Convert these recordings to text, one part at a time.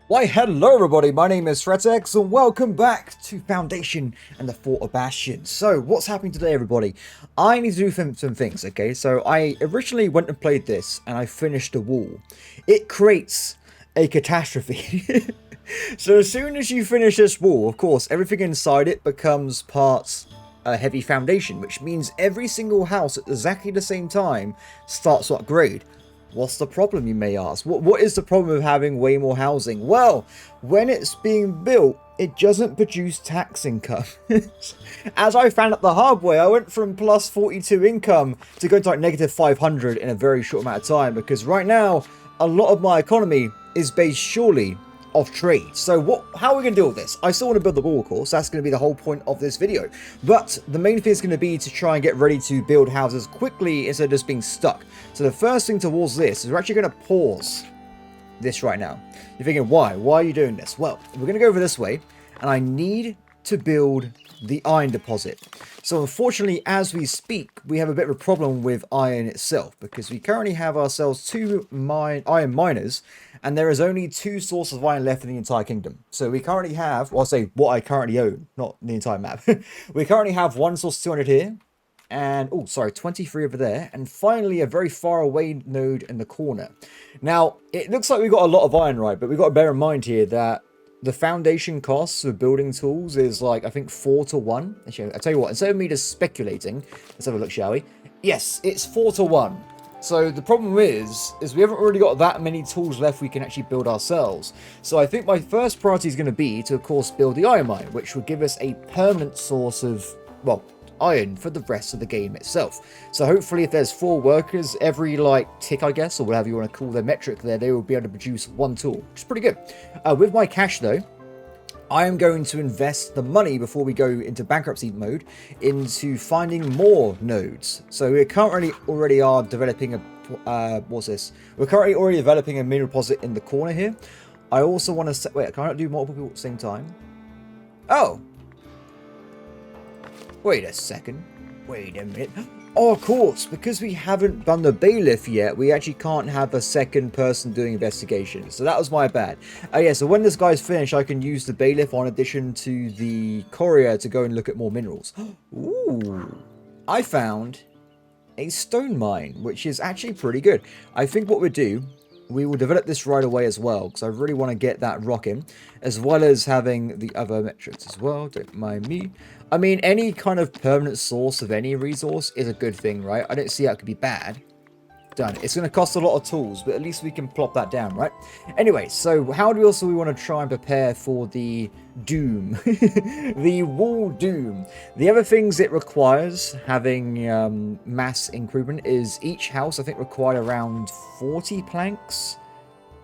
Why, hello everybody, my name is Threatx and welcome back to Foundation and the Fort of Bastion. So, what's happening today everybody? I need to do some things, okay? So, I originally went and played this and I finished a wall. It creates a catastrophe. So, as soon as you finish this wall, of course, everything inside it becomes parts a heavy foundation, which means every single house at exactly the same time starts to upgrade. What's the problem, you may ask? What is the problem of having way more housing? Well, when it's being built, it doesn't produce tax income. As I found out the hard way, I went from plus 42 income to going to like negative 500 in a very short amount of time, because right now, a lot of my economy is based surely of trade. So how are we going to deal with this? I still want to build the wall, of course. That's going to be the whole point of this video. But the main thing is going to be to try and get ready to build houses quickly instead of just being stuck. So the first thing towards this is we're actually going to pause this right now. You're thinking, why? Why are you doing this? Well, we're going to go over this way, and I need to build the iron deposit. So unfortunately, as we speak, we have a bit of a problem with iron itself, because we currently have ourselves two iron miners, and there is only two sources of iron left in the entire kingdom. So we currently have, well, I'll say what I currently own, not the entire map. We currently have one source 200 here, and, 23 over there, and finally a very far away node in the corner. Now, it looks like we've got a lot of iron, right, but we've got to bear in mind here that the foundation costs of building tools is like, I think 4 to 1. Actually, I'll tell you what, instead of me just speculating, let's have a look, shall we? Yes, it's 4 to 1. So the problem is we haven't really got that many tools left we can actually build ourselves. So I think my first priority is going to be to, of course, build the iron mine, which will give us a permanent source of, well, iron for the rest of the game itself. So hopefully if there's 4 workers, every tick, I guess, or whatever you want to call their metric there, they will be able to produce 1 tool, which is pretty good. With my cash though, I am going to invest the money before we go into bankruptcy mode into finding more nodes. So we currently already are developing a what's this? We're currently already developing a mineral deposit in the corner here. I also want to wait, can I not do multiple people at the same time? Oh, wait a second. Wait a minute. Oh, of course, because we haven't done the bailiff yet, we actually can't have a second person doing investigations. So that was my bad. Yeah, so when this guy's finished, I can use the bailiff on addition to the courier to go and look at more minerals. Ooh. I found a stone mine, which is actually pretty good. I think what we'll do, we will develop this right away as well, because I really want to get that rocking, as well as having the other metrics as well. Don't mind me. I mean, any kind of permanent source of any resource is a good thing, right? I don't see how it could be bad. Done. It's going to cost a lot of tools, but at least we can plop that down, right? Anyway, so how do we want to try and prepare for the doom? The wall doom. The other things it requires, having mass improvement, is each house, I think, required around 40 planks,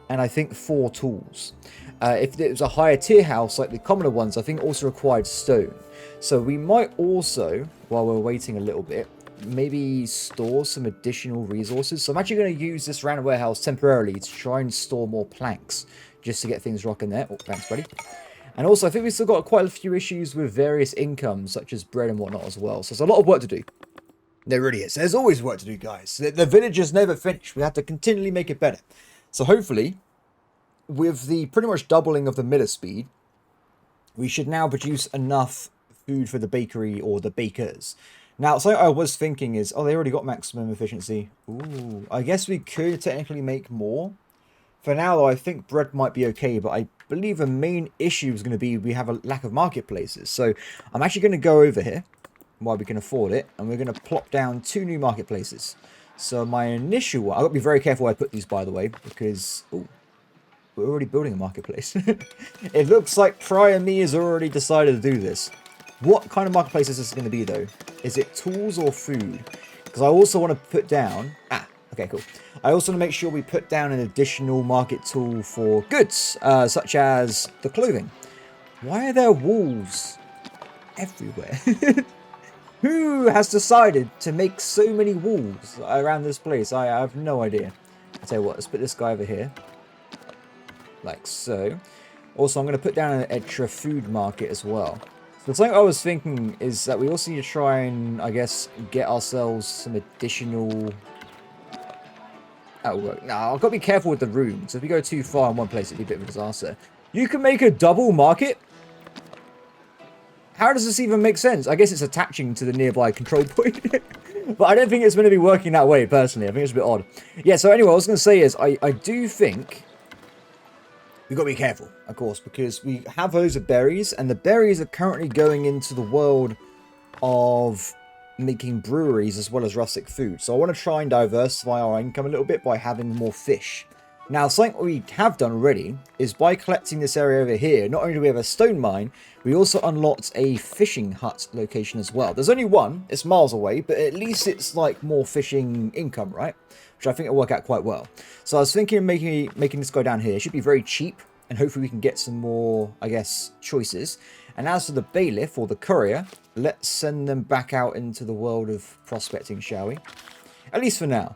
and I think 4 tools. If it was a higher tier house, like the commoner ones, I think also required stone. So we might also, while we're waiting a little bit, maybe store some additional resources. So I'm actually going to use this random warehouse temporarily to try and store more planks, just to get things rocking there. Oh, thanks, buddy. And also, I think we've still got quite a few issues with various incomes, such as bread and whatnot as well. So there's a lot of work to do. There really is. There's always work to do, guys. The village is never finished. We have to continually make it better. So hopefully, with the pretty much doubling of the miller speed, we should now produce enough food for the bakery or the bakers. Now, something I was thinking is, they already got maximum efficiency. Ooh, I guess we could technically make more. For now, though, I think bread might be okay, but I believe the main issue is going to be we have a lack of marketplaces. So I'm actually going to go over here, while we can afford it, and we're going to plop down 2 new marketplaces. So my initial one, I've got to be very careful where I put these, by the way, because, we're already building a marketplace. It looks like Prior Me has already decided to do this. What kind of marketplace is this going to be, though? Is it tools or food? Because I also want to put down... okay, cool. I also want to make sure we put down an additional market tool for goods, such as the clothing. Why are there walls everywhere? Who has decided to make so many walls around this place? I have no idea. I'll tell you what, let's put this guy over here. Like so. Also, I'm going to put down an extra food market as well. So something I was thinking is that we also need to try and, I guess, get ourselves some additional That'll work. Now, I've got to be careful with the rooms. If we go too far in one place, it'd be a bit of a disaster. You can make a double market? How does this even make sense? I guess it's attaching to the nearby control point. But I don't think it's going to be working that way, personally. I think it's a bit odd. Yeah, so anyway, what I was going to say is, I do think we've got to be careful, of course, because we have loads of berries, and the berries are currently going into the world of making breweries as well as rustic food. So I want to try and diversify our income a little bit by having more fish. Now, something we have done already is by collecting this area over here, not only do we have a stone mine, we also unlocked a fishing hut location as well. There's only one, it's miles away, but at least it's like more fishing income, right? Which I think will work out quite well. So I was thinking of making this go down here. It should be very cheap, and hopefully we can get some more, I guess, choices. And as for the bailiff or the courier, let's send them back out into the world of prospecting, shall we? At least for now.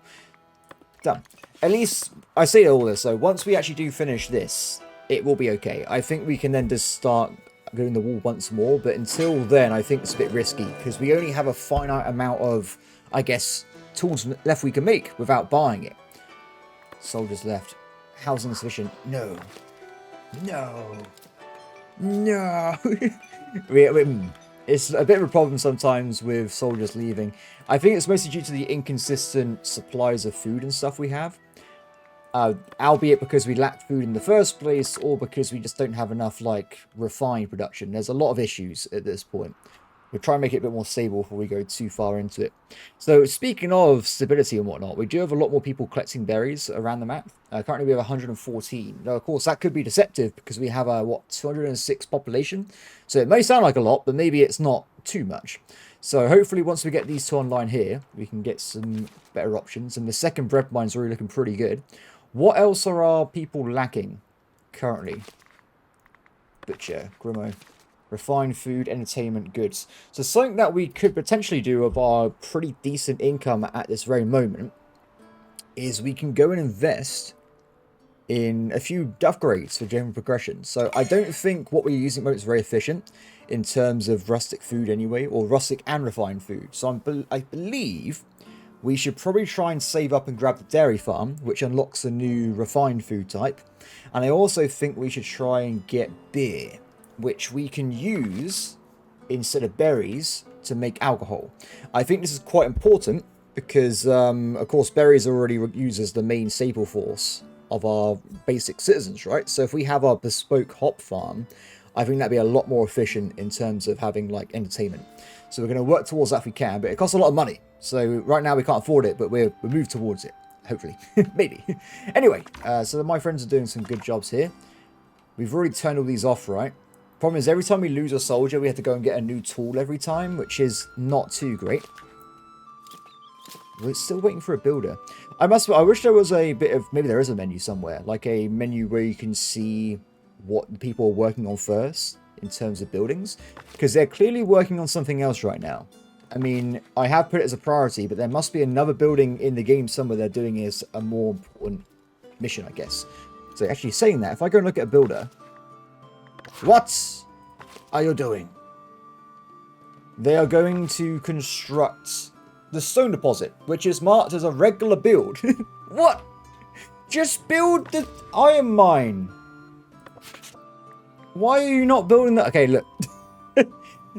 Done. At least, I say all this, so once we actually do finish this, it will be okay. I think we can then just start doing the wall once more, but until then, I think it's a bit risky, because we only have a finite amount of, I guess, tools left we can make without buying it. Soldiers left. Housing insufficient. No. No. No. It's a bit of a problem sometimes with soldiers leaving. I think it's mostly due to the inconsistent supplies of food and stuff we have. Albeit because we lack food in the first place, or because we just don't have enough, like, refined production. There's a lot of issues at this point. We'll try and make it a bit more stable before we go too far into it. So, speaking of stability and whatnot, we do have a lot more people collecting berries around the map. Currently, we have 114. Now, of course, that could be deceptive because we have a, 206 population. So, it may sound like a lot, but maybe it's not too much. So, hopefully, once we get these two online here, we can get some better options. And the second bread mine's already looking pretty good. What else are our people lacking currently? Butcher, Grimo. Refined food, entertainment, goods. So something that we could potentially do with our pretty decent income at this very moment is we can go and invest in a few upgrades for general progression. So I don't think what we're using at the moment is very efficient in terms of rustic food anyway, or rustic and refined food. So I believe we should probably try and save up and grab the dairy farm, which unlocks a new refined food type. And I also think we should try and get beer, which we can use instead of berries to make alcohol. I think this is quite important because, of course, berries are already used as the main staple force of our basic citizens, right? So if we have our bespoke hop farm, I think that'd be a lot more efficient in terms of having, like, entertainment. So we're going to work towards that if we can, but it costs a lot of money. So right now we can't afford it, but we'll move towards it, hopefully. Maybe. Anyway, so my friends are doing some good jobs here. We've already turned all these off, right? Problem is, every time we lose a soldier, we have to go and get a new tool every time, which is not too great. We're still waiting for a builder. I wish there was a bit of, maybe there is a menu somewhere, like a menu where you can see what people are working on first in terms of buildings, because they're clearly working on something else right now. I mean, I have put it as a priority, but there must be another building in the game somewhere they're doing as a more important mission, I guess. So actually saying that, if I go and look at a builder, what are you doing? They are going to construct the stone deposit, which is marked as a regular build. What? Just build the iron mine. Why are you not building that? Okay, look.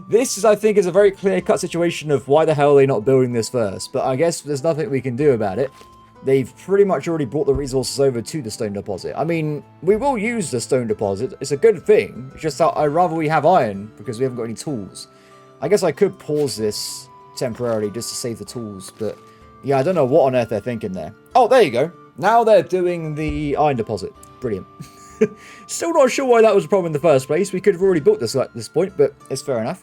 This is, I think, is a very clear-cut situation of why the hell are they not building this first. But I guess there's nothing we can do about it. They've pretty much already brought the resources over to the stone deposit. I mean, we will use the stone deposit. It's a good thing. It's just that I'd rather we have iron because we haven't got any tools. I guess I could pause this temporarily just to save the tools. But yeah, I don't know what on earth they're thinking there. Oh, there you go. Now they're doing the iron deposit. Brilliant. Still not sure why that was a problem in the first place. We could have already built this at this point, but it's fair enough.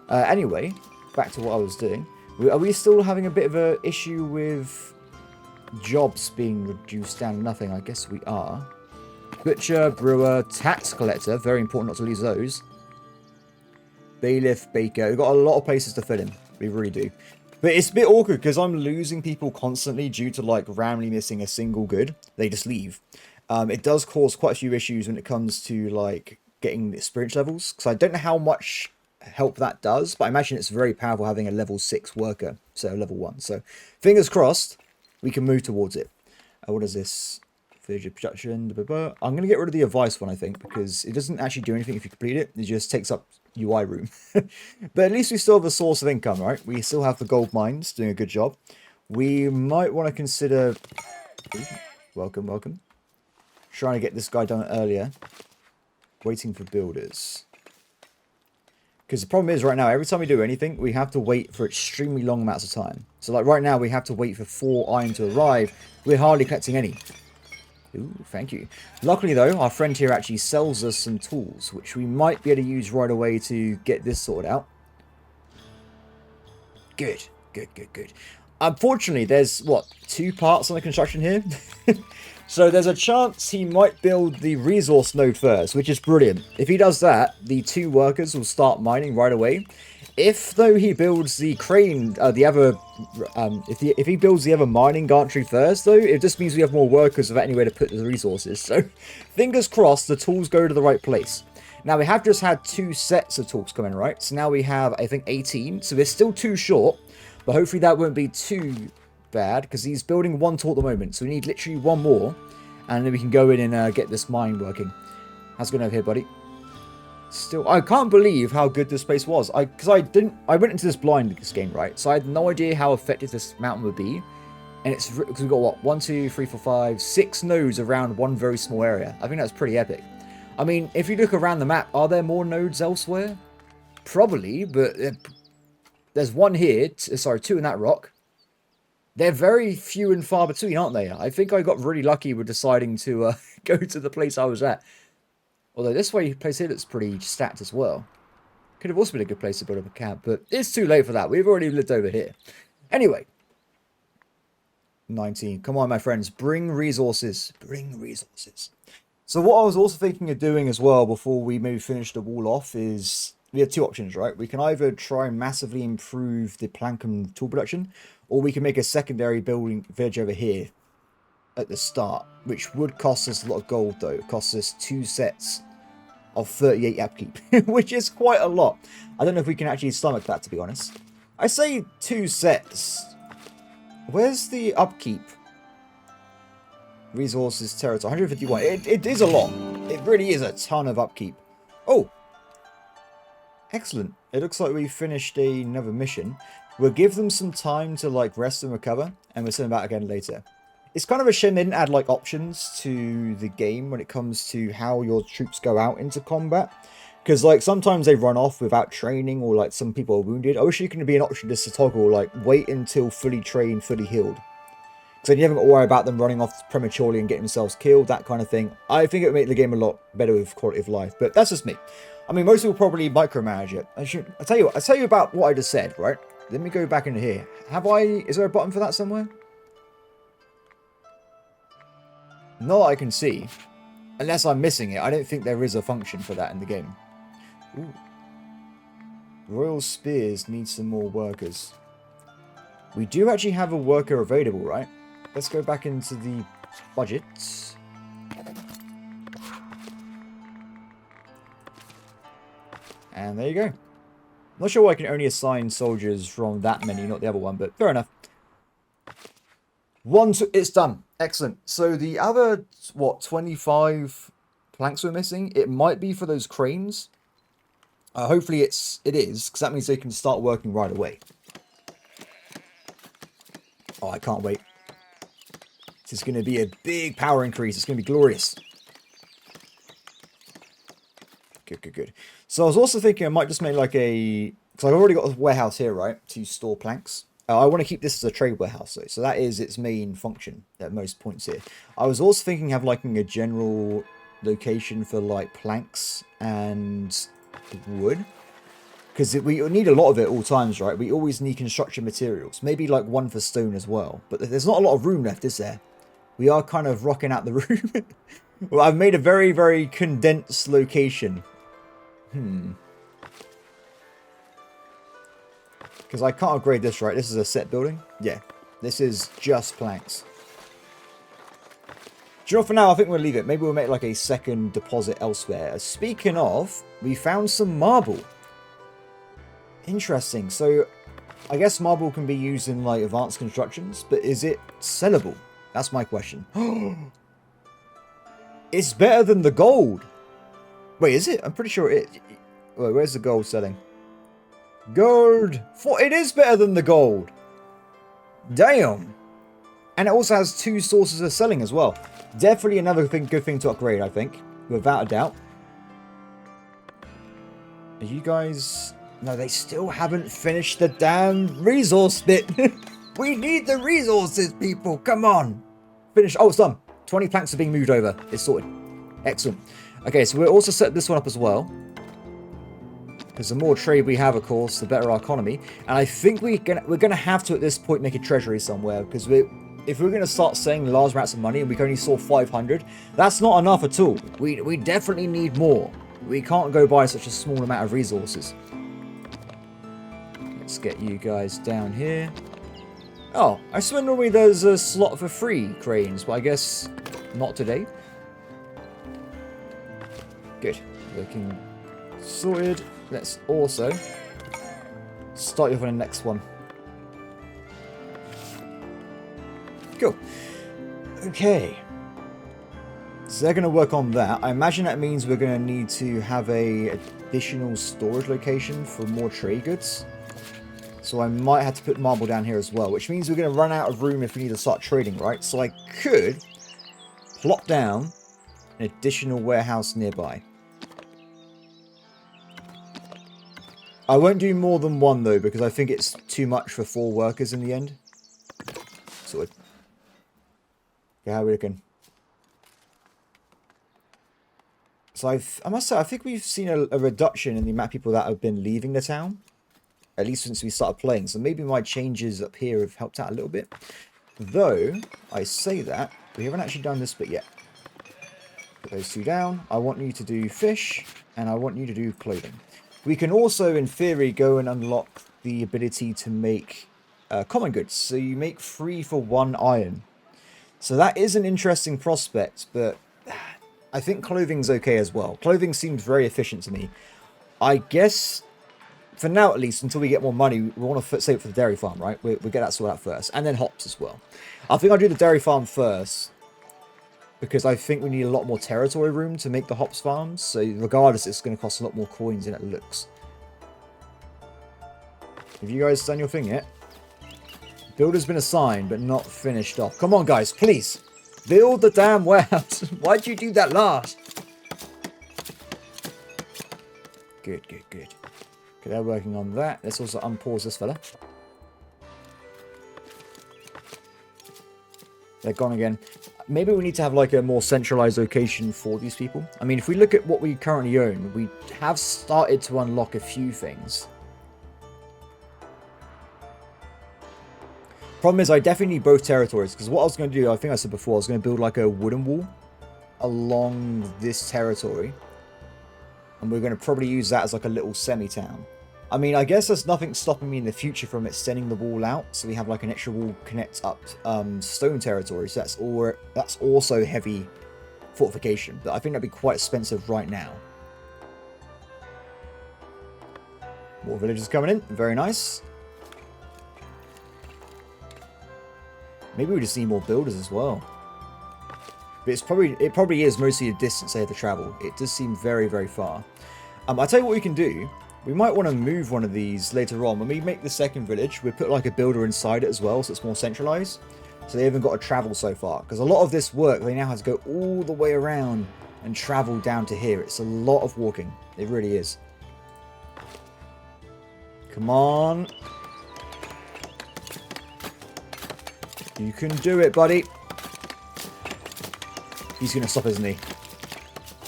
Anyway, back to what I was doing. Are we still having a bit of an issue with jobs being reduced down to nothing? I guess we are. Butcher, brewer, tax collector. Very important not to lose those. Bailiff, baker. We've got a lot of places to fill in. We really do. But it's a bit awkward because I'm losing people constantly due to, like, randomly missing a single good. They just leave. It does cause quite a few issues when it comes to, like, getting the experience levels. Because I don't know how much help that does, but I imagine it's very powerful having a level 6 worker. So, level 1. So, fingers crossed, we can move towards it. What is this? Visual production. Blah, blah, blah. I'm going to get rid of the advice one, I think, because it doesn't actually do anything if you complete it. It just takes up UI room. But at least we still have a source of income, right? We still have the gold mines doing a good job. We might want to consider... Ooh, welcome, welcome. Trying to get this guy done earlier. Waiting for builders. Because the problem is right now, every time we do anything, we have to wait for extremely long amounts of time. So like right now, we have to wait for 4 iron to arrive. We're hardly collecting any. Ooh, thank you. Luckily though, our friend here actually sells us some tools, which we might be able to use right away to get this sorted out. Good, good, good, good. Unfortunately, there's, what, 2 parts on the construction here? So there's a chance he might build the resource node first, which is brilliant. If he does that, the 2 workers will start mining right away. If, though, he builds the crane, if he builds the other mining gantry first, though, it just means we have more workers without anywhere to put the resources. So, fingers crossed, the tools go to the right place. Now, we have just had 2 sets of tools come in, right? So now we have, I think, 18. So we're still 2 short, but hopefully that won't be too bad, because he's building 1 tool at the moment. So we need literally 1 more, and then we can go in and get this mine working. How's it going over here, buddy? Still, I can't believe how good this place was. I went into this blind in this game, right? So I had no idea how effective this mountain would be. And it's, because we've got what, 1, 2, 3, 4, 5, 6 nodes around one very small area. I think that's pretty epic. I mean, if you look around the map, are there more nodes elsewhere? Probably, but there's 1 here, 2 in that rock. They're very few and far between, aren't they? I think I got really lucky with deciding to go to the place I was at. Although this place here looks pretty stacked as well. Could have also been a good place to build up a camp, but it's too late for that. We've already lived over here. Anyway. 19. Come on, my friends. Bring resources. Bring resources. So what I was also thinking of doing as well before we maybe finish the wall off is... We have 2 options, right? We can either try and massively improve the plank and tool production, or we can make a secondary building village over here at the start, which would cost us a lot of gold though. It costs us 2 sets of 38 upkeep, which is quite a lot. I don't know if we can actually stomach that, to be honest. I say 2 sets. Where's the upkeep? Resources, territory, 151. It is a lot. It really is a ton of upkeep. Oh! Excellent. It looks like we finished another mission. We'll give them some time to like rest and recover, and we'll send them out again later. It's kind of a shame they didn't add like options to the game when it comes to how your troops go out into combat. Because like sometimes they run off without training, or like some people are wounded. I wish you could be an option just to toggle like wait until fully trained, fully healed. Because then you haven't got to worry about them running off prematurely and getting themselves killed, that kind of thing. I think it would make the game a lot better with quality of life, but that's just me. I mean, most people probably micromanage it. I'll tell you about what I just said, right? Let me go back into here. Is there a button for that somewhere? Not that I can see. Unless I'm missing it. I don't think there is a function for that in the game. Ooh. Royal Spears need some more workers. We do actually have a worker available, right? Let's go back into the budget. And there you go. Not sure why I can only assign soldiers from that many, not the other one, but fair enough. It's done. Excellent. So the other, what, 25 planks we're missing? It might be for those cranes. Hopefully it is, because that means they can start working right away. Oh, I can't wait. This is going to be a big power increase. It's going to be glorious. Good, good, good. So I was also thinking I might just make like a... Because I've already got a warehouse here, right? To store planks. I want to keep this as a trade warehouse, though. So that is its main function at most points here. I was also thinking of like a general location for like planks and wood. Because we need a lot of it at all times, right? We always need construction materials. Maybe like one for stone as well. But there's not a lot of room left, is there? We are kind of rocking out the room. Well, I've made a very, very condensed location. Because I can't upgrade this, right? This is a set building. Yeah, this is just planks. Do you know, for now, I think we'll leave it. Maybe we'll make like a second deposit elsewhere. Speaking of, we found some marble. Interesting. So, I guess marble can be used in like advanced constructions, but is it sellable? That's my question. It's better than the gold. Wait, is it? I'm pretty sure it... Wait, where's the gold selling? Gold! It is better than the gold. Damn. And it also has 2 sources of selling as well. Definitely another good thing to upgrade, I think. Without a doubt. Are you guys... No, they still haven't finished the damn resource bit. We need the resources, people. Come on. Finish. Oh, it's done. 20 planks are being moved over. It's sorted. Excellent. Okay, so we'll also set this one up as well. Because the more trade we have, of course, the better our economy. And I think we're gonna have to, at this point, make a treasury somewhere. Because if we're going to start selling large amounts of money and we can only sell 500, that's not enough at all. We definitely need more. We can't go buy such a small amount of resources. Let's get you guys down here. Oh, I swear normally there's a slot for free cranes, but I guess not today. Good. Looking sorted. Let's also start you off on the next one. Cool. Okay. So they're going to work on that. I imagine that means we're going to need to have a additional storage location for more trade goods. So I might have to put marble down here as well, which means we're going to run out of room if we need to start trading, right? So I could plop down an additional warehouse nearby. I won't do more than one, though, because I think it's too much for 4 workers in the end. Sort of. Okay, how are we looking? So I must say, I think we've seen a reduction in the amount of people that have been leaving the town. At least since we started playing. So maybe my changes up here have helped out a little bit. Though, I say that, we haven't actually done this bit yet. Put those 2 down. I want you to do fish, and I want you to do clothing. We can also, in theory, go and unlock the ability to make common goods. So you make 3 for 1 iron. So that is an interesting prospect, but I think clothing's okay as well. Clothing seems very efficient to me. I guess, for now at least, until we get more money, we want to save it for the dairy farm, right? We'll get that sorted out first. And then hops as well. I think I'll do the dairy farm first, because I think we need a lot more territory room to make the hops farms. So regardless, it's going to cost a lot more coins than it looks. Have you guys done your thing yet? Builder's been assigned, but not finished off. Come on, guys, please. Build the damn warehouse. Why'd you do that last? Good, good, good. Okay, they're working on that. Let's also unpause this fella. They're gone again. Maybe we need to have like a more centralized location for these people. I mean, if we look at what we currently own, we have started to unlock a few things. Problem is, I definitely need both territories, because what I was going to do, I think I said before, I was going to build like a wooden wall along this territory. And we're going to probably use that as like a little semi-town. I mean, I guess there's nothing stopping me in the future from extending the wall out, so we have like an extra wall connect up stone territory. So that's also heavy fortification, but I think that'd be quite expensive right now. More villagers coming in, very nice. Maybe we just need more builders as well. But it probably is mostly the distance they have to travel. It does seem very, very far. I'll tell you what we can do. We might want to move one of these later on. When we make the second village, we put like a builder inside it as well, so it's more centralized. So they haven't got to travel so far. Because a lot of this work, they now have to go all the way around and travel down to here. It's a lot of walking. It really is. Come on. You can do it, buddy. He's going to stop, isn't he?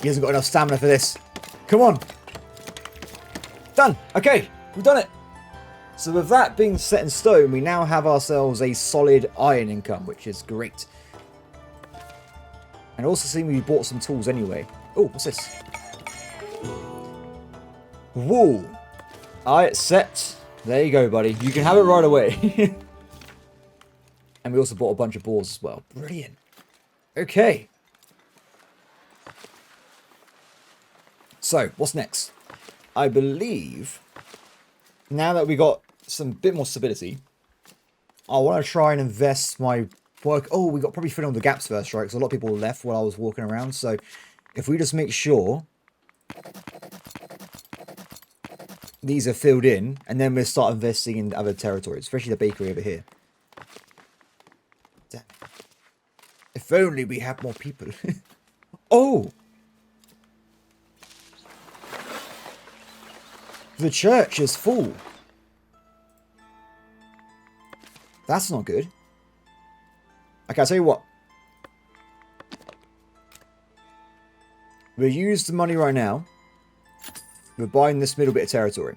He hasn't got enough stamina for this. Come on. Done. Okay, we've done it. So with that being set in stone, we now have ourselves a solid iron income, which is great. And also seeing we bought some tools anyway. Oh, what's this? Wool. Alright, set. There you go, buddy. You can have it right away. And we also bought a bunch of boars as well. Brilliant. Okay. So, what's next? I believe, now that we got some bit more stability, I want to try and invest my work. Oh, we got probably fill in the gaps first, right? Because a lot of people left while I was walking around. So if we just make sure these are filled in, and then we'll start investing in other territories, especially the bakery over here. Damn. If only we had more people. Oh! The church is full. That's not good. Okay, I'll tell you what. We'll use the money right now. We're buying this middle bit of territory.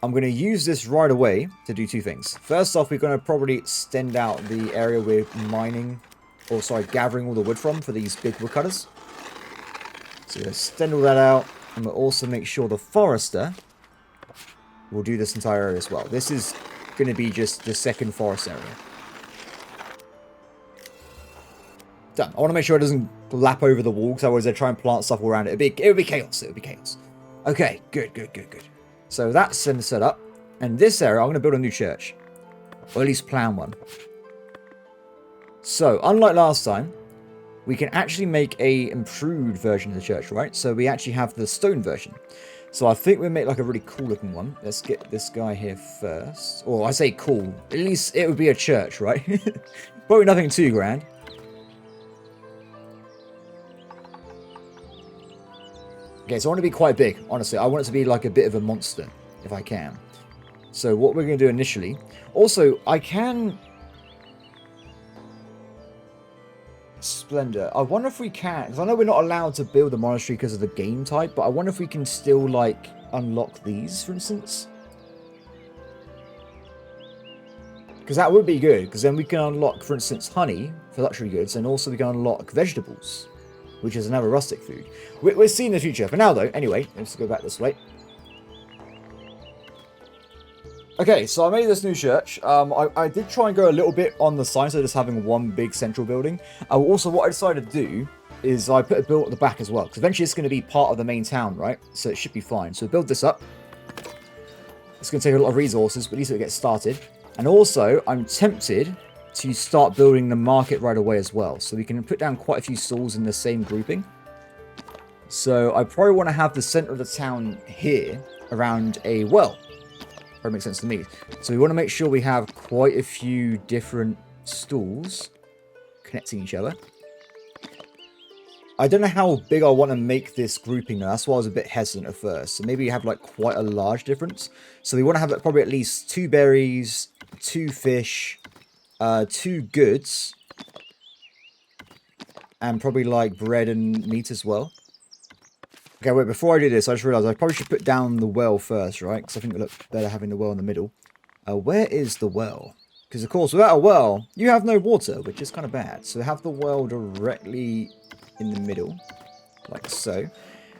I'm going to use this right away to do two things. First off, we're going to probably extend out the area we're mining, or sorry, gathering all the wood from for these big woodcutters. So we'll extend all that out, and we'll also make sure the forester will do this entire area as well. This is going to be just the second forest area. Done. I want to make sure it doesn't lap over the wall, because otherwise they try and plant stuff all around it. It would be chaos. It would be chaos. Okay, good. So that's set up. And this area, I'm going to build a new church. Or at least plan one. So, unlike last time, we can actually make a improved version of the church, right? So we actually have the stone version. So I think we'll make like a really cool looking one. Let's get this guy here first. Or I say cool. At least it would be a church, right? Probably nothing too grand. Okay, so I want to be quite big, honestly. I want it to be like a bit of a monster, if I can. So what we're going to do initially... Also, I can... Splendor. I wonder if we can... Because I know we're not allowed to build a monastery because of the game type, but I wonder if we can still, like, unlock these, for instance. Because that would be good, because then we can unlock, for instance, honey for luxury goods, and also we can unlock vegetables, which is another rustic food. We're seeing the future. For now, though, anyway, let's go back this way. Okay, so I made this new church. I did try and go a little bit on the side, so just having one big central building. Also, what I decided to do is I put a build at the back as well, because eventually it's going to be part of the main town, right? So it should be fine. So build this up. It's going to take a lot of resources, but at least it'll get started. And also, I'm tempted to start building the market right away as well. So we can put down quite a few stalls in the same grouping. So I probably want to have the center of the town here around a well. That makes sense to me. So we want to make sure we have quite a few different stalls connecting each other. I don't know how big I want to make this grouping though. That's why I was a bit hesitant at first. So maybe you have like quite a large difference. So we want to have probably at least 2 berries, 2 fish, 2 goods, and probably like bread and meat as well. Okay, wait, before I do this, I just realized I probably should put down the well first, right? Because I think it would look better having the well in the middle. Where is the well? Because, of course, without a well, you have no water, which is kind of bad. So have the well directly in the middle, like so.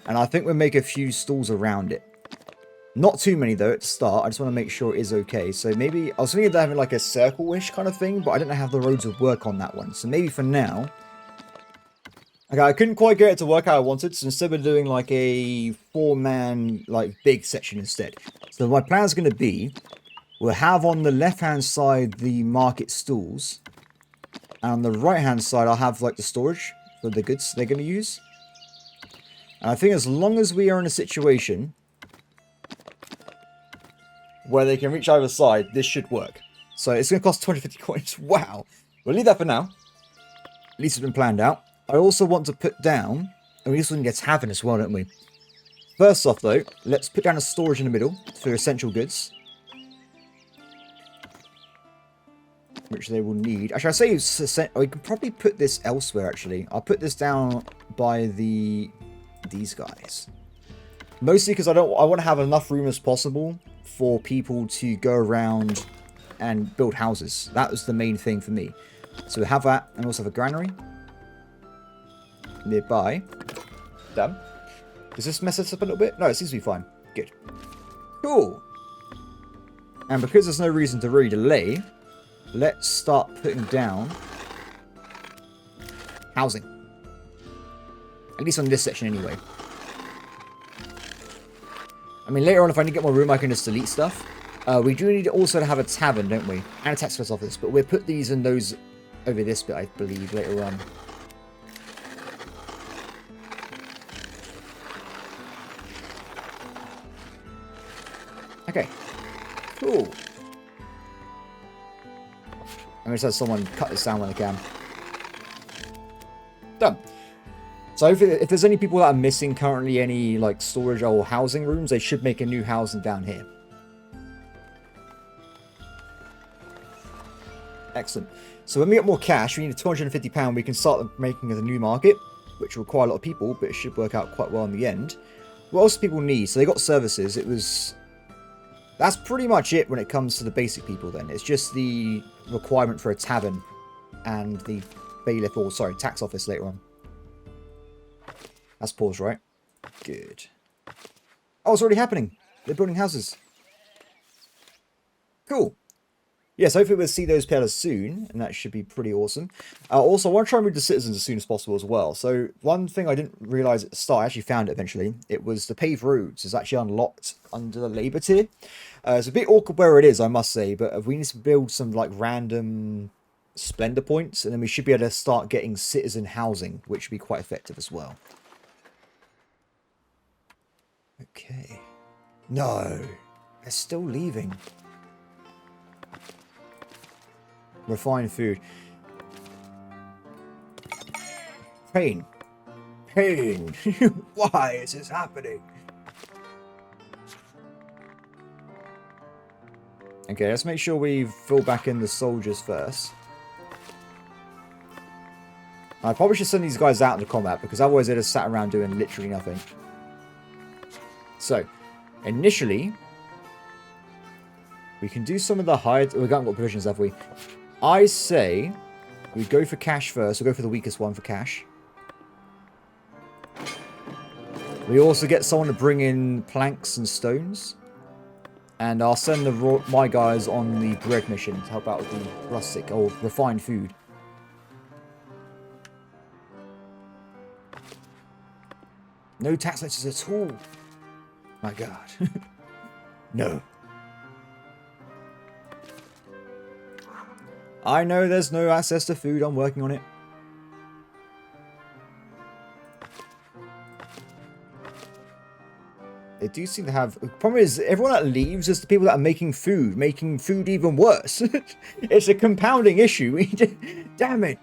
And I think we'll make a few stalls around it. Not too many, though, at the start. I just want to make sure it is okay. So maybe... I was thinking of having, like, a circle-ish kind of thing, but I don't know how the roads would work on that one. So maybe for now... Okay, I couldn't quite get it to work how I wanted, so instead we're doing like a 4-man, like, big section instead. So my plan's going to be, we'll have on the left-hand side the market stalls, and on the right-hand side I'll have, like, the storage for the goods they're going to use. And I think as long as we are in a situation where they can reach either side, this should work. So it's going to cost 250 coins. Wow. We'll leave that for now. At least it's been planned out. I also want to put down... And we also need a tavern as well, don't we? First off, though, let's put down a storage in the middle for essential goods. Which they will need. Actually, I say... we can probably put this elsewhere, actually. I'll put this down by these guys. Mostly because I want to have enough room as possible for people to go around and build houses. That was the main thing for me. So we have that, and also have a granary nearby. Damn. Does this mess us up a little bit? No, it seems to be fine. Good. Cool. And because there's no reason to really delay, let's start putting down housing. At least on this section anyway. I mean, later on, if I need to get more room, I can just delete stuff. We do need also to have a tavern, don't we? And a tax office, but we'll put these in those over this bit, I believe, later on. Okay. Cool. I'm going to have someone cut this down when they can. Done. So if there's any people that are missing currently any like storage or housing rooms, they should make a new housing down here. Excellent. So when we get more cash, we need £250. We can start making a new market, which will require a lot of people, but it should work out quite well in the end. What else do people need? So they got services. That's pretty much it when it comes to the basic people then. It's just the requirement for a tavern and the bailiff, or sorry, tax office later on. That's paused, right? Good. Oh, it's already happening. They're building houses. Cool. Yes, hopefully we'll see those pillars soon, and that should be pretty awesome. Also, I want to try and move the citizens as soon as possible as well. So, one thing I didn't realise at the start, I actually found it eventually, it was the paved roads is actually unlocked under the labour tier. It's a bit awkward where it is, I must say, but we need to build some, like, random splendour points, and then we should be able to start getting citizen housing, which would be quite effective as well. Okay. No. They're still leaving. Refined food. Pain. Pain. Why is this happening? Okay, let's make sure we fill back in the soldiers first. I probably should send these guys out into combat, because otherwise they're just sat around doing literally nothing. So, initially, we can do some of the hide. We haven't got provisions, have we? I say we go for cash first. We'll go for the weakest one for cash. We also get someone to bring in planks and stones. And I'll send my guys on the bread mission to help out with the rustic or refined food. No tax letters at all. My God. No. I know there's no access to food. I'm working on it. They do seem to have... The problem is, everyone that leaves is the people that are making food even worse. It's a compounding issue. Damn it.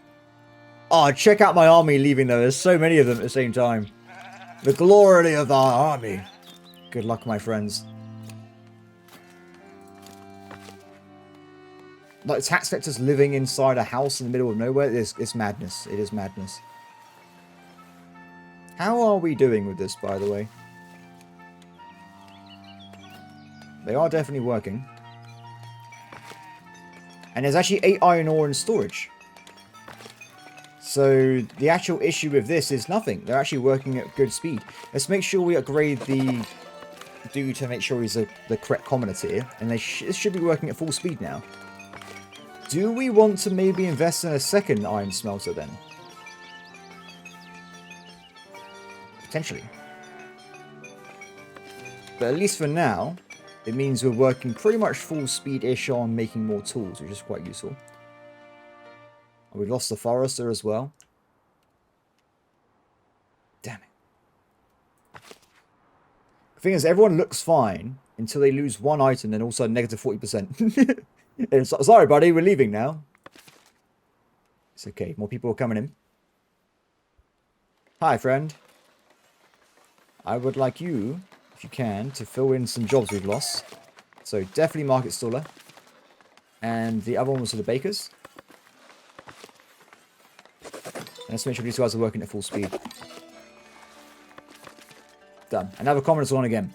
Oh, check out my army leaving though. There's so many of them at the same time. The glory of our army. Good luck, my friends. Like, tax collectors living inside a house in the middle of nowhere, it's madness. It is madness. How are we doing with this, by the way? They are definitely working. And there's actually 8 iron ore in storage. So, the actual issue with this is nothing. They're actually working at good speed. Let's make sure we upgrade the dude to make sure he's the correct commoner tier. And they should be working at full speed now. Do we want to maybe invest in a second iron smelter then? Potentially. But at least for now, it means we're working pretty much full speed-ish on making more tools, which is quite useful. And we lost the forester as well. Damn it. The thing is, everyone looks fine until they lose one item and also negative 40%. Sorry, buddy, we're leaving now. It's okay, more people are coming in. Hi, friend. I would like you, if you can, to fill in some jobs we've lost. So, definitely market staller. And the other one was for the bakers. And let's make sure these guys are working at full speed. Done. Another commoner's on again.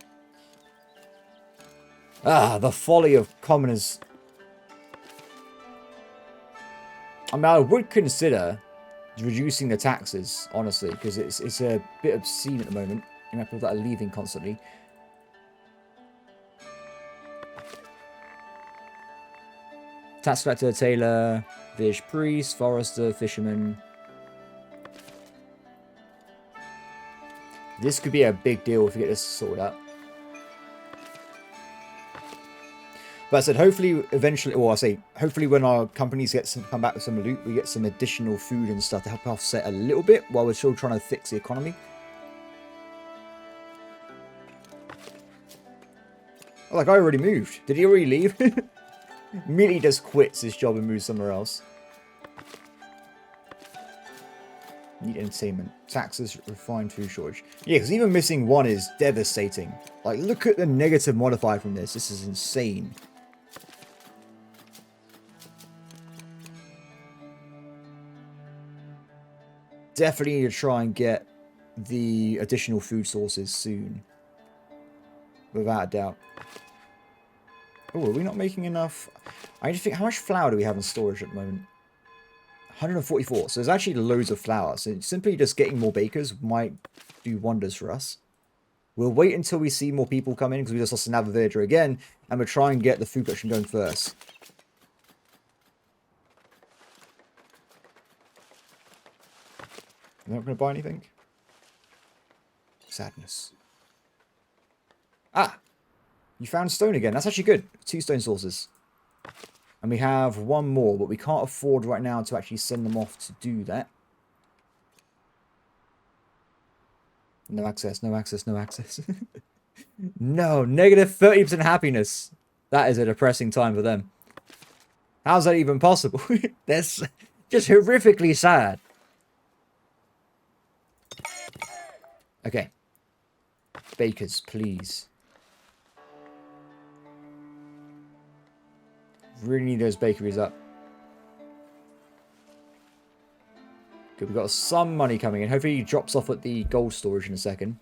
Ah, the folly of commoners. I mean, I would consider reducing the taxes, honestly, because it's a bit obscene at the moment. You know, people that are leaving constantly. Tax collector, tailor, village priest, forester, fisherman. This could be a big deal if we get this sorted out. But I said, hopefully, eventually, or I say, hopefully, when our companies come back with some loot, we get some additional food and stuff to help offset a little bit while we're still trying to fix the economy. Oh, that guy already moved. Did he already leave? Immediately just quits his job and moves somewhere else. Need entertainment. Taxes, refined food shortage. Yeah, because even missing one is devastating. Like, look at the negative modifier from this. This is insane. Definitely need to try and get the additional food sources soon. Without a doubt. Oh, are we not making enough? I need to think, how much flour do we have in storage at the moment? 144. So there's actually loads of flour. So simply just getting more bakers might do wonders for us. We'll wait until we see more people come in because we just lost another villager again. And we'll try and get the food production going first. You're not going to buy anything? Sadness. Ah! You found stone again. That's actually good. 2 stone sources. And we have 1 more, but we can't afford right now to actually send them off to do that. No access, no access, no access. No, negative 30% happiness. That is a depressing time for them. How's that even possible? That's just horrifically sad. Okay. Bakers, please. Really need those bakeries up. Good, we've got some money coming in. Hopefully he drops off at the gold storage in a second.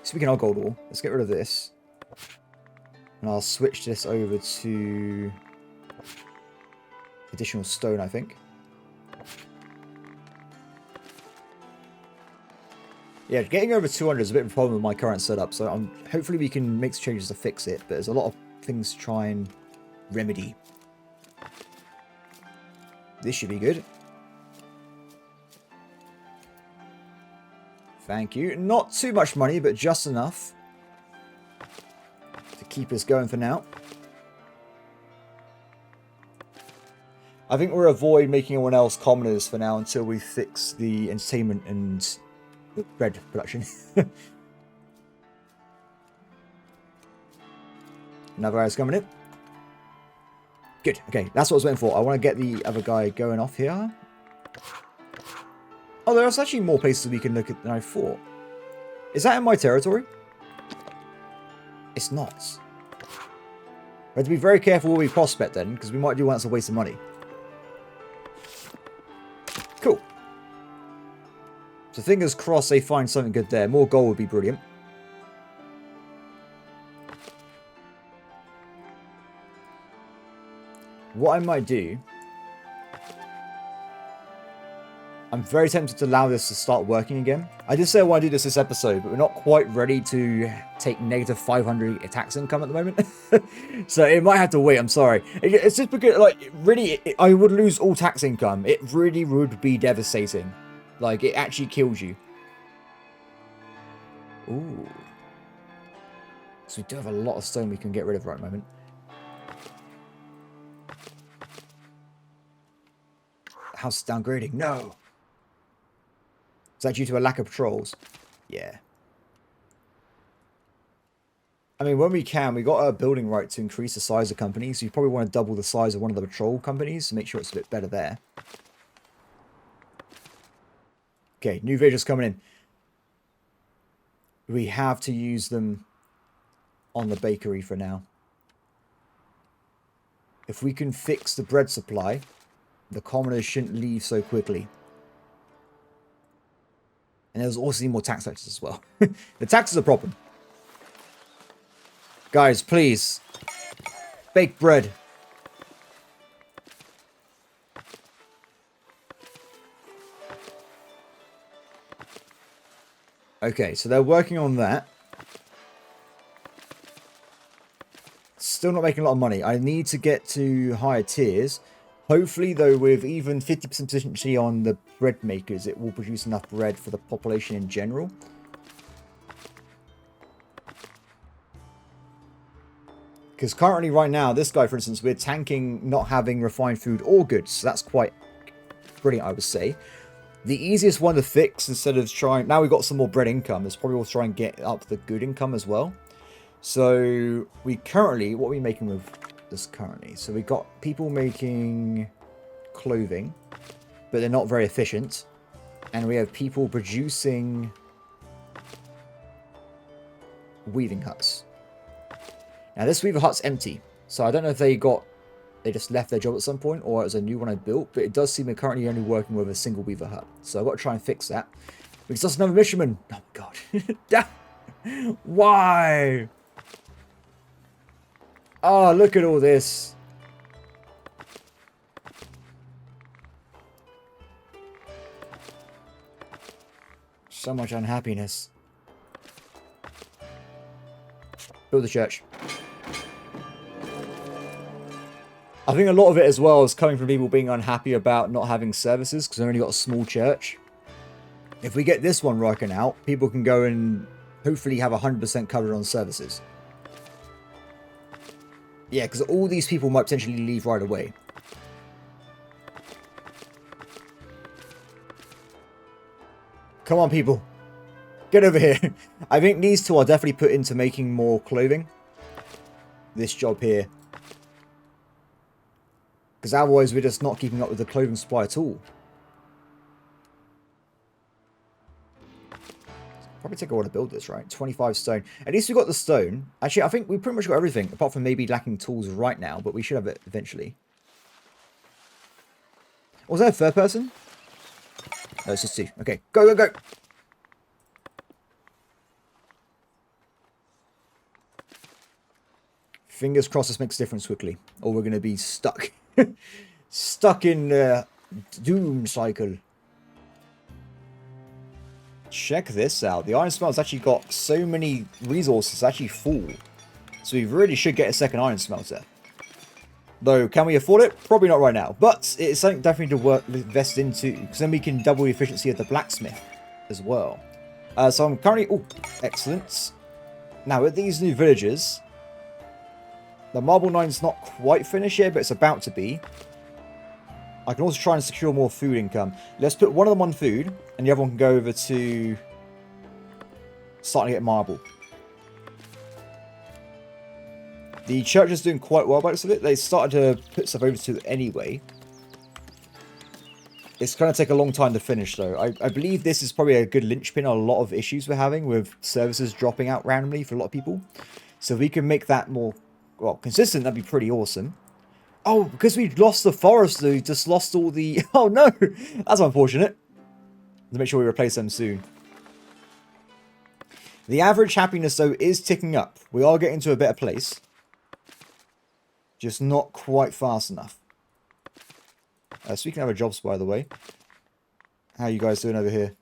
Speaking of gold ore, let's get rid of this. And I'll switch this over to additional stone, I think. Yeah, getting over 200 is a bit of a problem with my current setup, so hopefully we can make some changes to fix it, but there's a lot of things to try and remedy. This should be good. Thank you. Not too much money, but just enough to keep us going for now. I think we'll avoid making anyone else commoners for now until we fix the entertainment and the bread production. Another guy's coming in. Good. Okay, that's what I was waiting for. I want to get the other guy going off here. Oh, there's actually more places we can look at than I thought. Is that in my territory? It's not. We have to be very careful where we prospect then, because we might do one that's a waste of money. Cool. So fingers crossed they find something good there. More gold would be brilliant. What I might do... I'm very tempted to allow this to start working again. I did say I want to do this episode, but we're not quite ready to take negative 500 tax income at the moment. So it might have to wait, I'm sorry. It's just because, like, really, I would lose all tax income. It really would be devastating. Like, it actually kills you. Ooh. So we do have a lot of stone we can get rid of right at the moment. House is downgrading. No! Is that due to a lack of patrols? Yeah. I mean, when we can, we got a building right to increase the size of companies. So you probably want to double the size of one of the patrol companies to make sure it's a bit better there. Okay, new villagers coming in. We have to use them on the bakery for now. If we can fix the bread supply, the commoners shouldn't leave so quickly. And there's also more tax taxes as well. The tax is a problem. Guys, please. Bake bread. Okay, so they're working on that. Still not making a lot of money. I need to get to higher tiers. Hopefully, though, with even 50% efficiency on the bread makers, it will produce enough bread for the population in general. Because currently, right now, this guy, for instance, we're tanking not having refined food or goods. So that's quite brilliant, I would say. The easiest one to fix, instead of trying... Now we've got some more bread income, is probably we'll try and get up the good income as well. So, we currently... What are we making with this currently? So, we got people making clothing, but they're not very efficient. And we have people producing weaving huts. Now, this weaver hut's empty, so I don't know if they just left their job at some point, or it was a new one I built, but it does seem we're currently only working with a single weaver hut. So I've got to try and fix that. Because that's another missionman. Oh, God. Why? Oh, look at all this. So much unhappiness. Build the church. I think a lot of it as well is coming from people being unhappy about not having services because they've only got a small church. If we get this one working out, people can go and hopefully have 100% covered on services. Yeah, because all these people might potentially leave right away. Come on, people. Get over here. I think these two are definitely put into making more clothing. This job here. Because otherwise we're just not keeping up with the clothing supply at all. Probably take a while to build this, right? 25 stone. At least we got the stone. Actually, I think we pretty much got everything, apart from maybe lacking tools right now, but we should have it eventually. Was that a third person? No, it's just two. Okay, go, go, go! Fingers crossed this makes a difference quickly, or we're going to be stuck. Stuck in the doom cycle. Check this out. The iron smelter's actually got so many resources actually full. So we really should get a second iron smelter. Though, can we afford it? Probably not right now. But it's something definitely to invest into. Because then we can double the efficiency of the blacksmith as well. So I'm currently... Oh, excellent. Now, with these new villages... The marble nine's not quite finished yet, but it's about to be. I can also try and secure more food income. Let's put one of them on food, and the other one can go over to starting to get marble. The church is doing quite well by the looks of it. They started to put stuff over to it anyway. It's going to take a long time to finish, though. I believe this is probably a good linchpin on a lot of issues we're having with services dropping out randomly for a lot of people. So if we can make that more... well, consistent, that'd be pretty awesome. Oh, because we lost the forest, we just lost all the... Oh, no! That's unfortunate. Let's make sure we replace them soon. The average happiness, though, is ticking up. We are getting to a better place. Just not quite fast enough. Speaking of our jobs, by the way. How are you guys doing over here?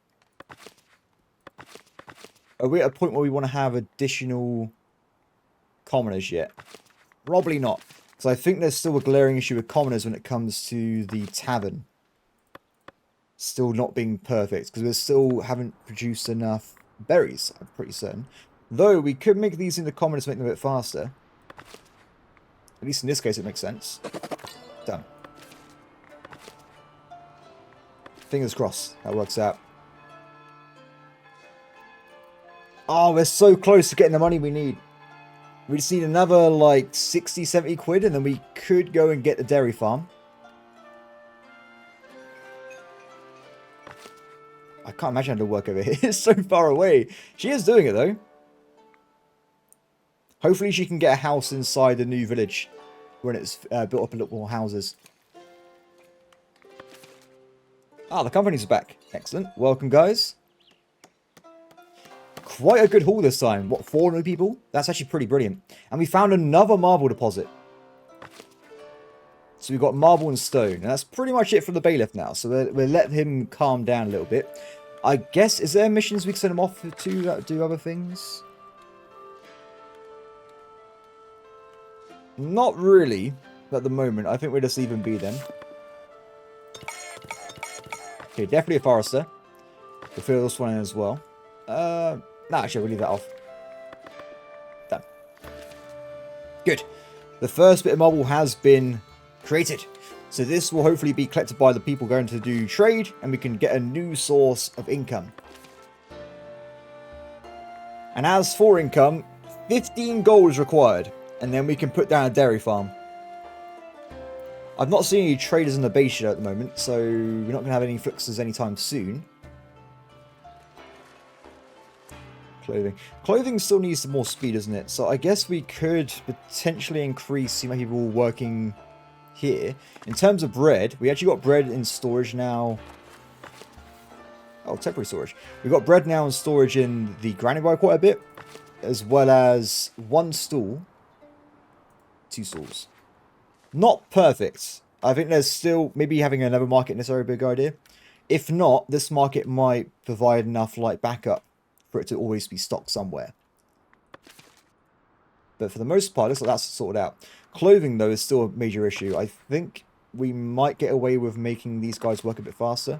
Are we at a point where we want to have additional commoners yet? Probably not. So I think there's still a glaring issue with commoners when it comes to the tavern. Still not being perfect, because we still haven't produced enough berries, I'm pretty certain. Though we could make these into commoners to make them a bit faster. At least in this case it makes sense. Done. Fingers crossed that works out. Oh, we're so close to getting the money we need. We just need another, like, 60, 70 quid, and then we could go and get the dairy farm. I can't imagine how to work over here. It's so far away. She is doing it, though. Hopefully she can get a house inside the new village when it's built up a little more houses. Ah, the company's back. Excellent. Welcome, guys. Quite a good haul this time. What, 4 new people? That's actually pretty brilliant. And we found another marble deposit. So we've got marble and stone. And that's pretty much it for the bailiff now. So we'll let him calm down a little bit. I guess, is there missions we can send him off to that do other things? Not really at the moment. I think we'll just leave him be then. Okay, definitely a forester. We'll fill this one in as well. No, actually, we'll leave that off. Done. Good. The first bit of marble has been created. So this will hopefully be collected by the people going to do trade, and we can get a new source of income. And as for income, 15 gold is required, and then we can put down a dairy farm. I've not seen any traders in the base yet at the moment, so we're not going to have any fluxes anytime soon. Clothing. Clothing still needs some more speed, doesn't it? So I guess we could potentially increase the amount of people working here. In terms of bread, we actually got bread in storage now. Oh, temporary storage. We've got bread now in storage in the granny bar quite a bit, as well as 1 stool, 2 stools. Not perfect. I think there's still maybe having another market in this area a big idea. If not, this market might provide enough like backup for it to always be stocked somewhere. But for the most part, looks like that's sorted out. Clothing, though, is still a major issue. I think we might get away with making these guys work a bit faster.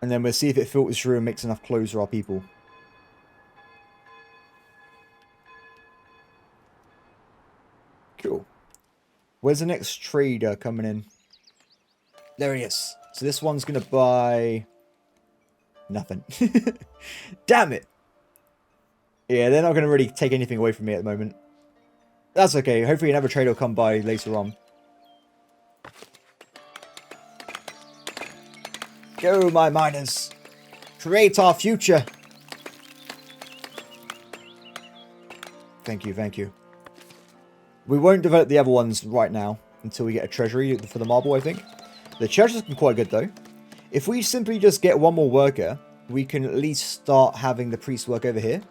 And then we'll see if it filters through and makes enough clothes for our people. Cool. Where's the next trader coming in? There he is. So this one's going to buy... nothing. Damn it. Yeah, they're not going to really take anything away from me at the moment. That's okay. Hopefully another trader will come by later on. Go, my miners. Create our future. Thank you, thank you. We won't develop the other ones right now until we get a treasury for the marble, I think. The treasure's been quite good, though. If we simply just get one more worker, we can at least start having the priest work over here.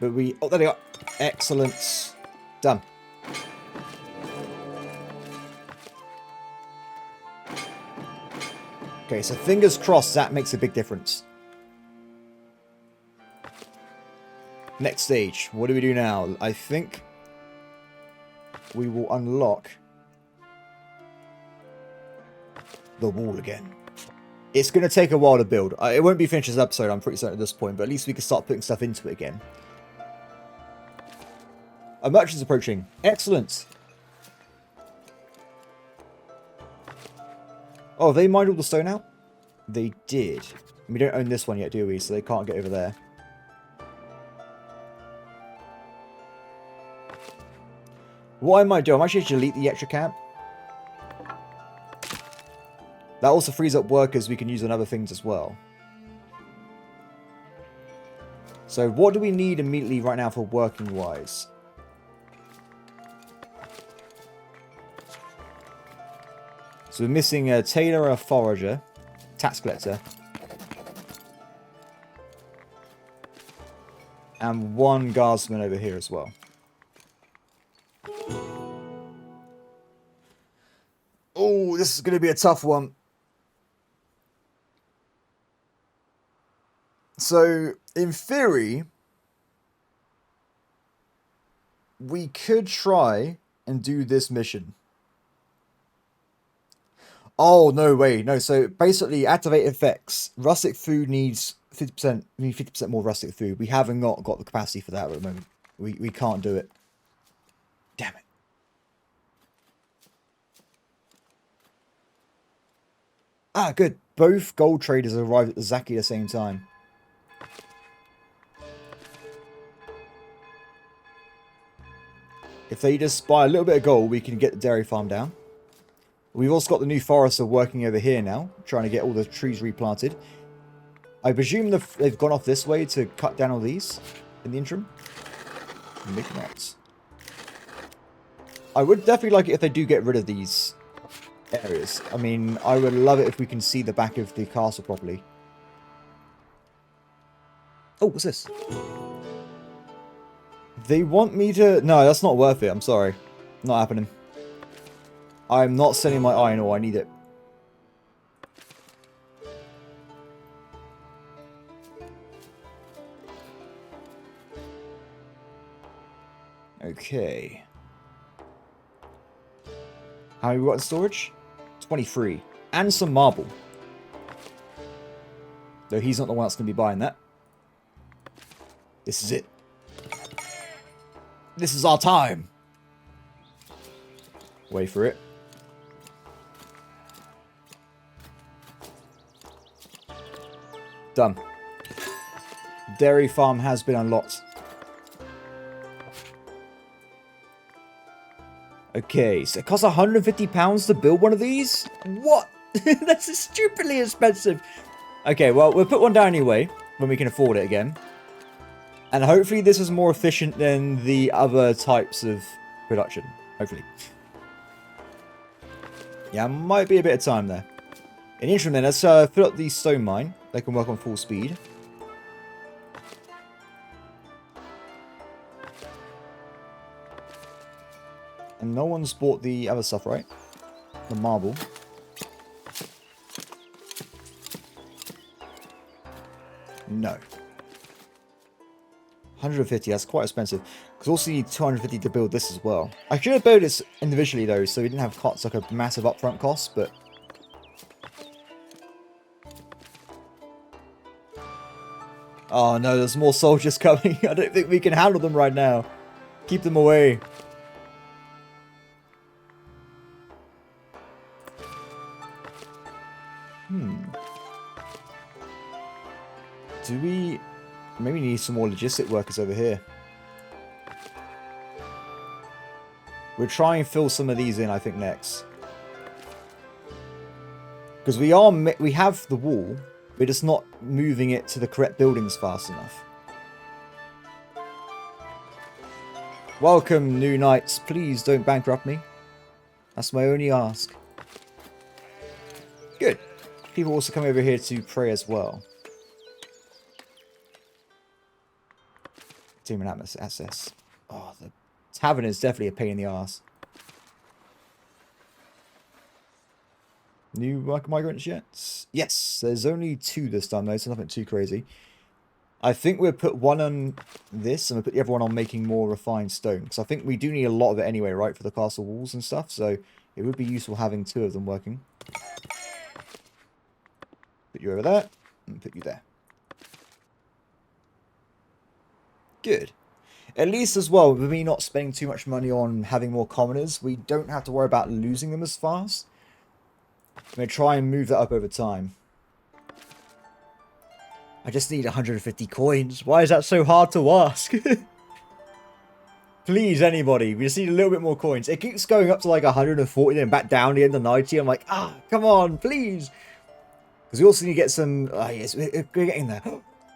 But we... oh, there they are. Excellent. Done. Okay, so fingers crossed that makes a big difference. Next stage. What do we do now? I think we will unlock the wall again. It's going to take a while to build. It won't be finished this episode, I'm pretty certain at this point, but at least we can start putting stuff into it again. A merchant's approaching. Excellent. Oh, they mined all the stone out? They did. We don't own this one yet, do we? So they can't get over there. What I might do, I might actually delete the extra camp. That also frees up workers we can use on other things as well. So what do we need immediately right now for working wise? So we're missing a tailor, a forager, tax collector, and 1 guardsman over here as well. Oh, this is going to be a tough one. So, in theory, we could try and do this mission. Oh, no way. No, so basically, activate effects. Rustic food needs 50%. We need 50% more rustic food. We haven't got the capacity for that at the moment. We can't do it. Damn it. Ah, good. Both gold traders arrived at exactly the same time. If they just buy a little bit of gold, we can get the dairy farm down. We've also got the new forester working over here now, trying to get all the trees replanted. I presume they've gone off this way to cut down all these in the interim. Maybe not. I would definitely like it if they do get rid of these areas. I mean, I would love it if we can see the back of the castle properly. Oh, what's this? They want me to... No, that's not worth it. I'm sorry. Not happening. I'm not selling my iron ore. I need it. Okay. How many we got in storage? 23. And some marble. Though he's not the one that's going to be buying that. This is it. This is our time. Wait for it. Done. Dairy farm has been unlocked. Okay, so it costs £150 to build one of these? What? That's stupidly expensive. Okay, well, we'll put one down anyway, when we can afford it again. And hopefully this is more efficient than the other types of production. Hopefully. Yeah, might be a bit of time there. In the interim then, let's fill up the stone mine. They can work on full speed. And no one's bought the other stuff, right? The marble. No. 150, that's quite expensive. Because also you need 250 to build this as well. I should have built this individually though, so we didn't have costs like a massive upfront cost, but... Oh no, there's more soldiers coming. I don't think we can handle them right now. Keep them away. Do we... Maybe need some more logistic workers over here. We'll try and fill some of these in, I think, next. Because we have the wall, we're just not moving it to the correct buildings fast enough. Welcome, new knights. Please don't bankrupt me. That's my only ask. Good. People also come over here to pray as well. Demon access. Oh, the tavern is definitely a pain in the ass. New migrants yet? Yes, there's only 2 this time though, so nothing too crazy. I think we'll put one on this, and we'll put the other one on making more refined stone. Because I think we do need a lot of it anyway, right, for the castle walls and stuff. So it would be useful having 2 of them working. Put you over there, and put you there. Good. At least as well, with me not spending too much money on having more commoners, we don't have to worry about losing them as fast. I'm going to try and move that up over time. I just need 150 coins. Why is that so hard to ask? Please, anybody. We just need a little bit more coins. It keeps going up to like 140 then back down to the end of 90. I'm like, come on, please. Because we also need to get some... yes, we're getting there.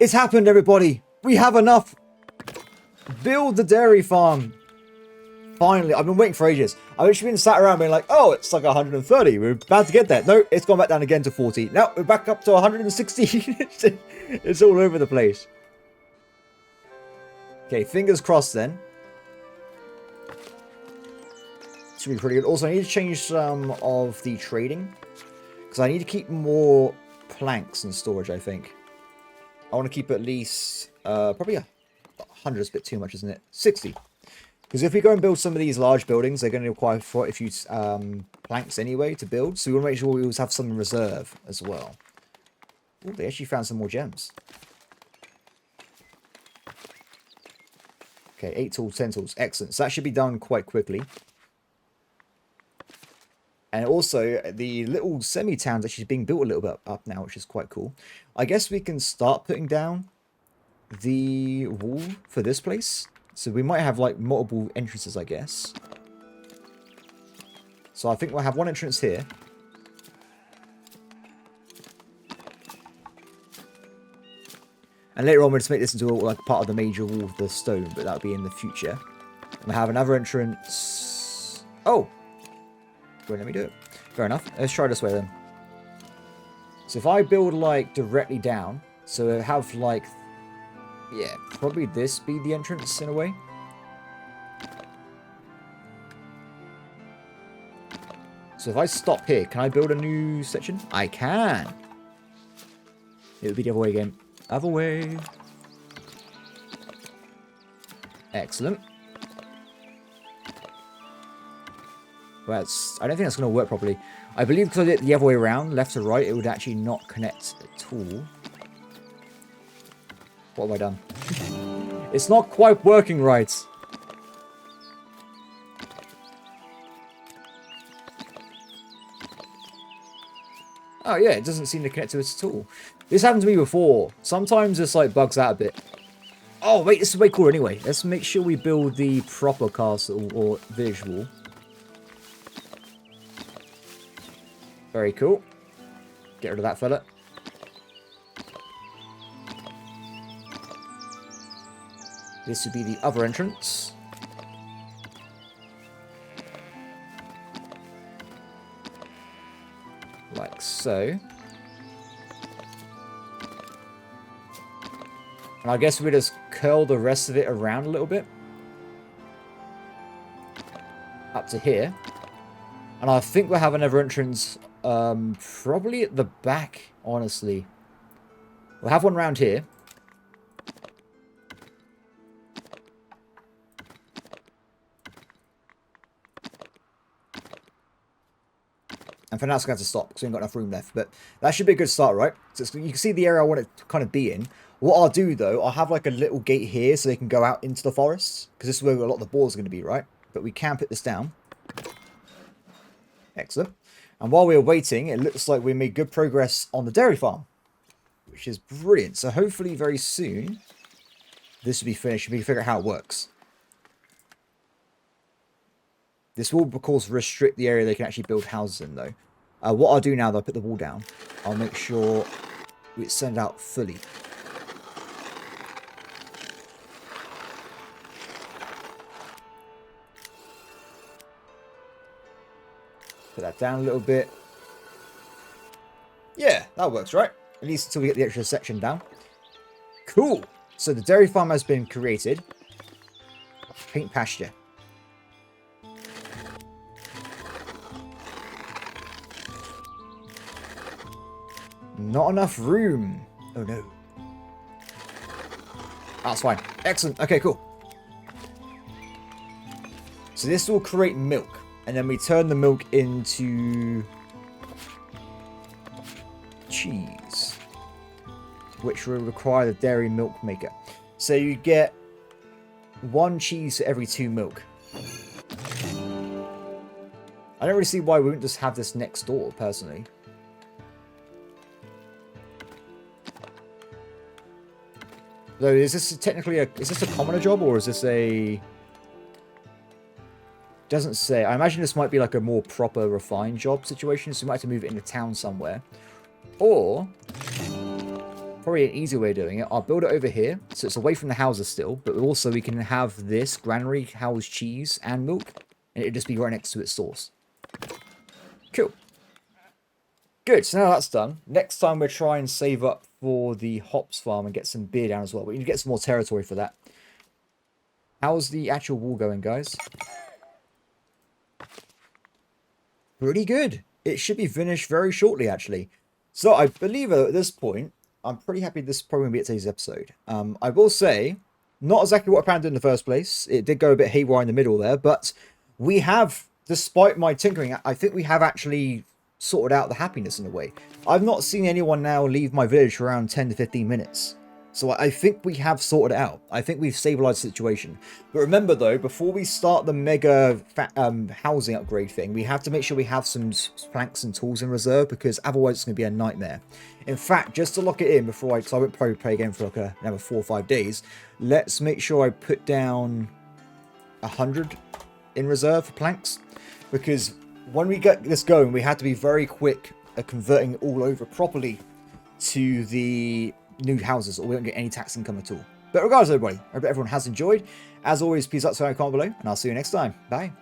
It's happened, everybody. We have enough. Build the dairy farm. Finally, I've been waiting for ages. I've actually been sat around being like, oh, it's like 130. We're about to get there. No, it's gone back down again to 40. Now we're back up to 160. It's all over the place. Okay, fingers crossed then. It's going to be pretty good. Also, I need to change some of the trading. Because I need to keep more planks in storage, I think. I want to keep at least, probably 100 is a bit too much, isn't it? 60. Because if we go and build some of these large buildings, they're going to require quite a few planks anyway to build. So we want to make sure we always have some in reserve as well. Ooh, they actually found some more gems. Okay, 8 tools, 10 tools. Excellent. So that should be done quite quickly. And also, the little semi-town's actually being built a little bit up now, which is quite cool. I guess we can start putting down the wall for this place. So we might have, like, multiple entrances, I guess. So I think we'll have one entrance here. And later on, we'll just make this into, like, part of the major wall of the stone, but that'll be in the future. And we'll have another entrance... Oh! Well, let me do it. Fair enough. Let's try this way, then. So if I build, like, directly down, so I have, like... Yeah, probably this be the entrance in a way. So if I stop here, can I build a new section? I can. It would be the other way again. Other way. Excellent. Well, I don't think that's going to work properly. I believe because I did it the other way around, left to right, it would actually not connect at all. What have I done? It's not quite working right. Oh yeah, it doesn't seem to connect to it at all. This happened to me before. Sometimes this like bugs out a bit. Oh wait, this is way cooler anyway. Let's make sure we build the proper castle or village wall. Very cool. Get rid of that fella. This would be the other entrance. Like so. And I guess we just curl the rest of it around a little bit. Up to here. And I think we'll have another entrance probably at the back, honestly. We'll have one around here. And for now, it's going to have to stop because we ain't got enough room left. But that should be a good start, right? So you can see the area I want it to kind of be in. What I'll do, though, I'll have like a little gate here so they can go out into the forests. Because this is where a lot of the boars are going to be, right? But we can put this down. Excellent. And while we're waiting, it looks like we made good progress on the dairy farm. Which is brilliant. So hopefully very soon, this will be finished and we can figure out how it works. This will, of course, restrict the area they can actually build houses in, though. What I'll do now, though, I'll put the wall down. I'll make sure we send out fully. Put that down a little bit. Yeah, that works, right? At least until we get the extra section down. Cool. So the dairy farm has been created. Paint pasture. Not enough room. Oh no. That's fine. Excellent. Okay, cool. So this will create milk. And then we turn the milk into cheese. Which will require the dairy milk maker. So you get 1 cheese for every 2 milk. I don't really see why we wouldn't just have this next door, personally. Though, is this technically is this a commoner job, or is this a... Doesn't say. I imagine this might be like a more proper, refined job situation, so we might have to move it into town somewhere. Or, probably an easier way of doing it, I'll build it over here, so it's away from the houses still, but also we can have this granary house cheese and milk, and it'll just be right next to its source. Cool. Good, so now that's done. Next time we'll try and save up for the hops farm and get some beer down as well. We need to get some more territory for that. How's the actual wall going, guys? Pretty good. It should be finished very shortly, actually. So I believe at this point, I'm pretty happy this is probably going to be today's episode. I will say, not exactly what I planned in the first place. It did go a bit haywire in the middle there, but we have, despite my tinkering, I think we have actually sorted out the happiness in a way. I've not seen anyone now leave my village for around 10 to 15 minutes. So I think we have sorted it out. I think we've stabilized the situation. But remember though, before we start the mega housing upgrade thing, we have to make sure we have some planks and tools in reserve, because otherwise it's going to be a nightmare. In fact, just to lock it in before because I won't probably play again for like another 4 or 5 days, let's make sure I put down 100 in reserve for planks. Because when we get this going, we have to be very quick at converting it all over properly to the new houses, or we don't get any tax income at all. But regardless, everybody, I hope everyone has enjoyed. As always, please like, subscribe, comment below, and I'll see you next time. Bye.